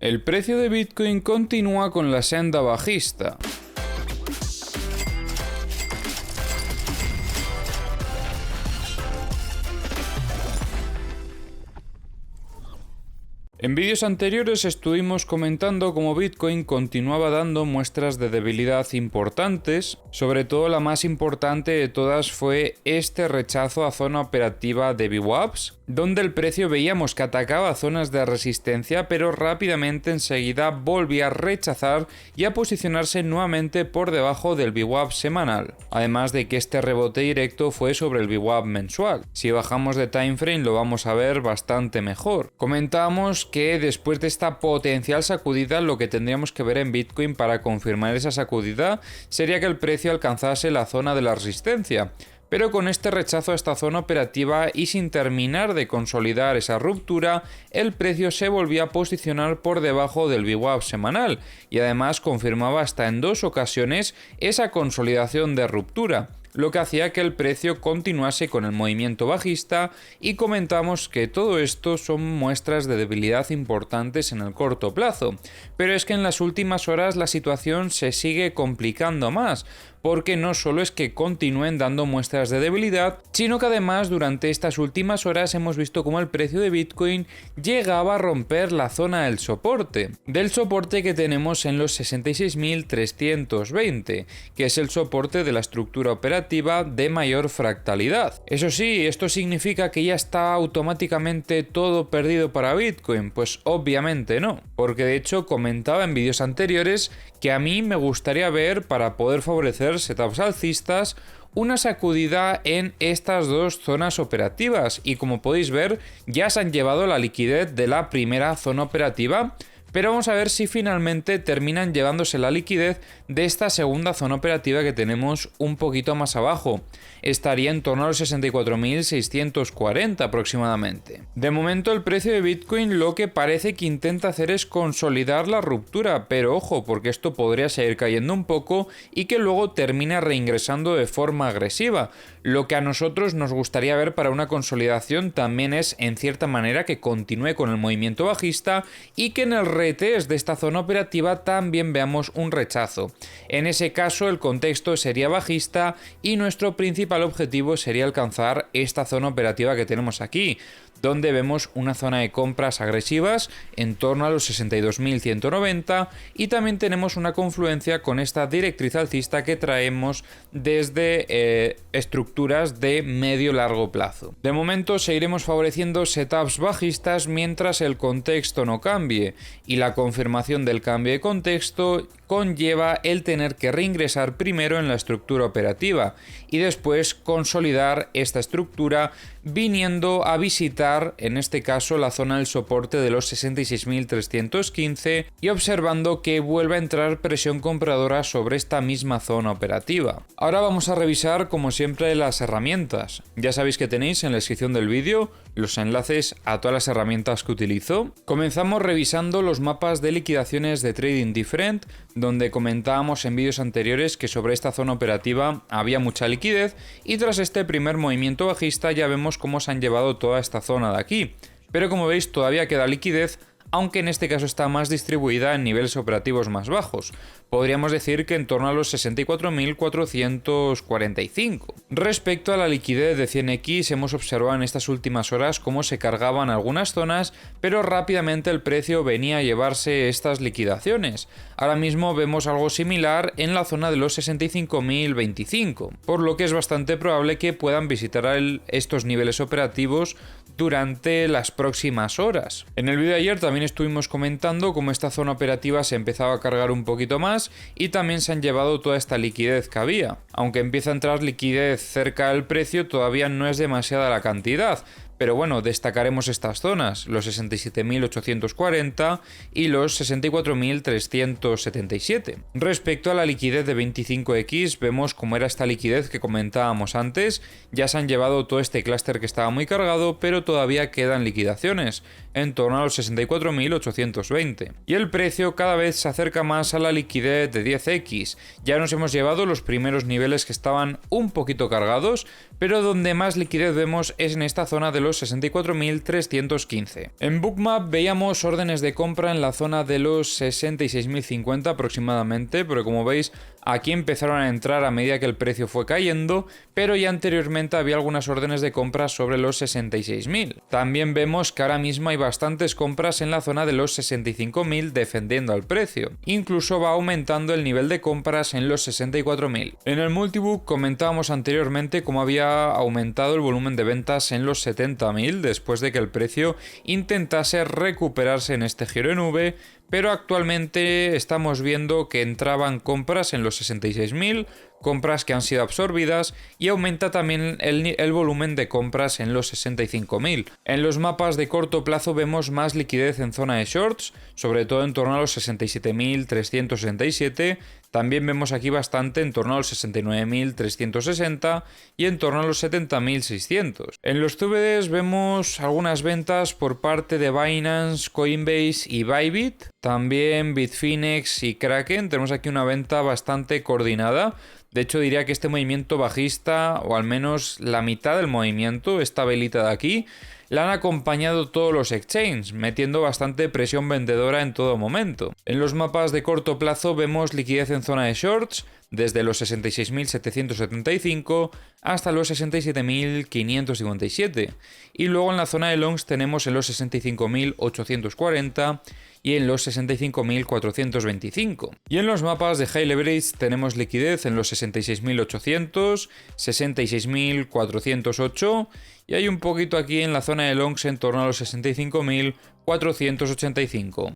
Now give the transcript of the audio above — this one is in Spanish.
El precio de Bitcoin continúa con la senda bajista. En vídeos anteriores estuvimos comentando cómo Bitcoin continuaba dando muestras de debilidad importantes, sobre todo la más importante de todas fue este rechazo a zona operativa de VWAPs, donde el precio veíamos que atacaba zonas de resistencia pero rápidamente enseguida volvía a rechazar y a posicionarse nuevamente por debajo del VWAP semanal, además de que este rebote directo fue sobre el VWAP mensual. Si bajamos de timeframe lo vamos a ver bastante mejor. Comentábamos que después de esta potencial sacudida lo que tendríamos que ver en Bitcoin para confirmar esa sacudida sería que el precio alcanzase la zona de la resistencia. Pero con este rechazo a esta zona operativa y sin terminar de consolidar esa ruptura, el precio se volvía a posicionar por debajo del VWAP semanal y además confirmaba hasta en 2 ocasiones esa consolidación de ruptura, lo que hacía que el precio continuase con el movimiento bajista y comentamos que todo esto son muestras de debilidad importantes en el corto plazo. Pero es que en las últimas horas la situación se sigue complicando más, porque no solo es que continúen dando muestras de debilidad, sino que además durante estas últimas horas hemos visto cómo el precio de Bitcoin llegaba a romper la zona del soporte que tenemos en los 66.320, que es el soporte de la estructura operativa de mayor fractalidad. Eso sí, ¿esto significa que ya está automáticamente todo perdido para Bitcoin? Pues obviamente no, porque de hecho comentaba en vídeos anteriores que a mí me gustaría ver, para poder favorecer setups alcistas, una sacudida en estas 2 zonas operativas y como podéis ver ya se han llevado la liquidez de la primera zona operativa, pero vamos a ver si finalmente terminan llevándose la liquidez de esta segunda zona operativa que tenemos un poquito más abajo. Estaría en torno a los 64.640 aproximadamente. De momento el precio de Bitcoin lo que parece que intenta hacer es consolidar la ruptura, pero ojo, porque esto podría seguir cayendo un poco y que luego termine reingresando de forma agresiva. Lo que a nosotros nos gustaría ver para una consolidación también es, en cierta manera, que continúe con el movimiento bajista y que en el retest de esta zona operativa también veamos un rechazo. En ese caso el contexto sería bajista y nuestro principal objetivo sería alcanzar esta zona operativa que tenemos aquí, donde vemos una zona de compras agresivas en torno a los 62.190 y también tenemos una confluencia con esta directriz alcista que traemos desde estructuras de medio-largo plazo. De momento seguiremos favoreciendo setups bajistas mientras el contexto no cambie, y la confirmación del cambio de contexto conlleva el tener que reingresar primero en la estructura operativa y después consolidar esta estructura viniendo a visitar en este caso la zona del soporte de los 66.315 y observando que vuelve a entrar presión compradora sobre esta misma zona operativa. Ahora vamos a revisar como siempre las herramientas. Ya sabéis que tenéis en la descripción del vídeo los enlaces a todas las herramientas que utilizo. Comenzamos revisando los mapas de liquidaciones de Trading Different, donde comentábamos en vídeos anteriores que sobre esta zona operativa había mucha liquidez y tras este primer movimiento bajista ya vemos cómo se han llevado toda esta zona de aquí. Pero como veis todavía queda liquidez, aunque en este caso está más distribuida en niveles operativos más bajos. Podríamos decir que en torno a los 64.445. Respecto a la liquidez de 100x, hemos observado en estas últimas horas cómo se cargaban algunas zonas, pero rápidamente el precio venía a llevarse estas liquidaciones. Ahora mismo vemos algo similar en la zona de los 65.025, por lo que es bastante probable que puedan visitar estos niveles operativos durante las próximas horas. En el vídeo de ayer también estuvimos comentando cómo esta zona operativa se empezaba a cargar un poquito más y también se han llevado toda esta liquidez que había. Aunque empieza a entrar liquidez cerca del precio, todavía no es demasiada la cantidad. Pero bueno, destacaremos estas zonas, los 67.840 y los 64.377. Respecto a la liquidez de 25x, vemos cómo era esta liquidez que comentábamos antes. Ya se han llevado todo este clúster que estaba muy cargado, pero todavía quedan liquidaciones. en torno a los 64.820. Y el precio cada vez se acerca más a la liquidez de 10X. Ya nos hemos llevado los primeros niveles que estaban un poquito cargados, pero donde más liquidez vemos es en esta zona de los 64.315. En Bookmap veíamos órdenes de compra en la zona de los 66.050 aproximadamente, pero como veis aquí empezaron a entrar a medida que el precio fue cayendo, pero ya anteriormente había algunas órdenes de compra sobre los 66.000. También vemos que ahora mismo hay bastantes compras en la zona de los 65.000 defendiendo al precio. Incluso va aumentando el nivel de compras en los 64.000. En el Multibook comentábamos anteriormente cómo había aumentado el volumen de ventas en los 70.000 después de que el precio intentase recuperarse en este giro en V, pero actualmente estamos viendo que entraban compras en los 66.000, compras que han sido absorbidas, y aumenta también el volumen de compras en los 65.000. En los mapas de corto plazo vemos más liquidez en zona de shorts, sobre todo en torno a los 67.367, también vemos aquí bastante en torno a los 69.360 y en torno a los 70.600. En los CBDs vemos algunas ventas por parte de Binance, Coinbase y Bybit, también Bitfinex y Kraken. Tenemos aquí una venta bastante coordinada. De hecho, diría que este movimiento bajista, o al menos la mitad del movimiento, esta velita de aquí, la han acompañado todos los exchanges, metiendo bastante presión vendedora en todo momento. En los mapas de corto plazo vemos liquidez en zona de shorts, desde los 66.775 hasta los 67.557. Y luego en la zona de longs tenemos en los 65.840 y en los 65.425. Y en los mapas de high leverage tenemos liquidez en los 66.800, 66.408 y hay un poquito aquí en la zona de longs en torno a los 65.485.